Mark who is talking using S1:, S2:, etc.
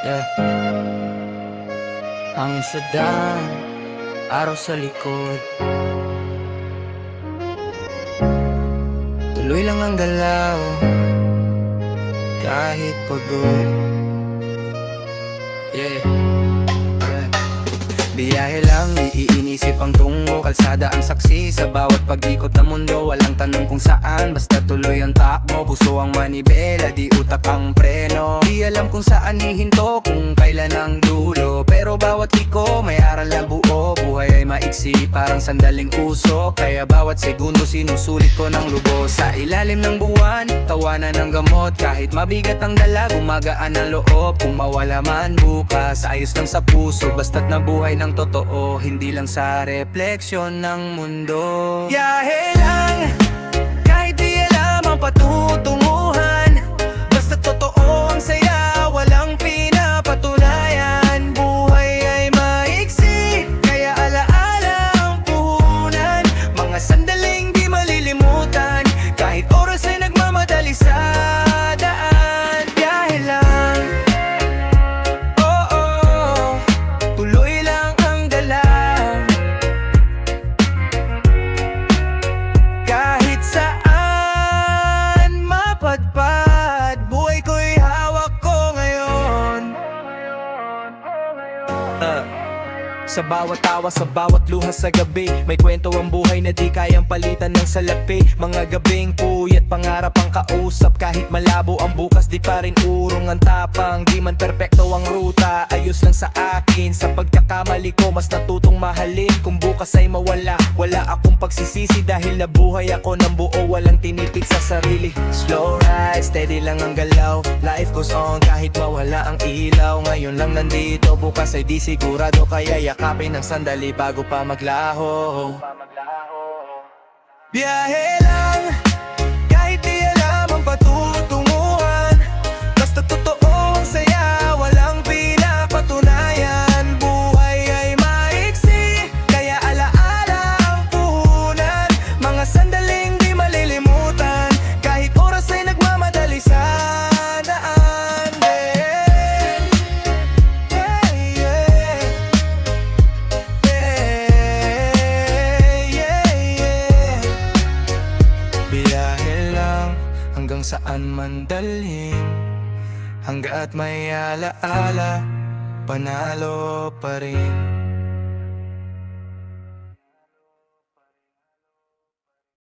S1: Yeah. Hangin sa daan, araw sa likod. Tuloy lang ang galaw, kahit pagod. Yeah. Biyahe lang, iinisip ang tungo. Kalsada ang saksi sa bawat pag-ikot ng mundo. Walang tanong kung saan, basta tuloy ang takbo. Puso ang manibela, di utak ang preno. Di alam kung saan hihinto, kung kailan ang dulo. Pero bawat iko may aral na buo. Buhay ay maiksi, parang sandaling usok. Kaya bawat segundo sinusulit ko ng lubos. Sa ilalim ng buwan, tawanan ng gamot. Kahit mabigat ang dala, gumagaan ang loob. Kung mawala man bukas, ayos lang sa puso. Basta't nabuhay ng totoo, hindi lang sa refleksyon ng mundo. Biyahe lang, kahit di alam ang patutunguhan. Basta totoo ang saya, walang pinapatunayan. Buhay ay maiksi, kaya alaala ang puhunan. Mga sandaling di malilimutan, kahit oras ay nagmamadali sa daan. Biyahe lang, tuloy lang ang galaw. Kahit saan mapadpad, buhay ko'y hawak ko ngayon. Sa bawat tawa, sa bawat luha sa gabi, may kwento ang buhay na di kayang palitan ng salapi. Mga gabing puyat, pangarap ang kausap. Kahit malabo ang bukas, di pa rin urong ang tapang. Di man perpekto ang ruta, ayos lang sa akin. Sa pagkakamali ko, mas natutong mahalin. Kung bukas ay mawala, wala akong pagsisisi. Dahil nabuhay ako ng buo, walang tinipid sa sarili. Slow ride, steady lang ang galaw. Life goes on kahit mawala ang ilaw. Ngayon lang nandito, bukas ay di sigurado. Kaya yakapin ng sandali bago pa maglaho. Biyahe lang, kahit di alam ang patutunguhan. Basta totoo ang saya, walang pinapatunayan. Buhay ay maiksi, kaya alaala ang puhunan. Mga sandaling di malilimutan, kahit oras ay nagmamadali sa daan. Biyahe lang, hanggang saan man dalhin. Hangga't may alaala, panalo pa rin.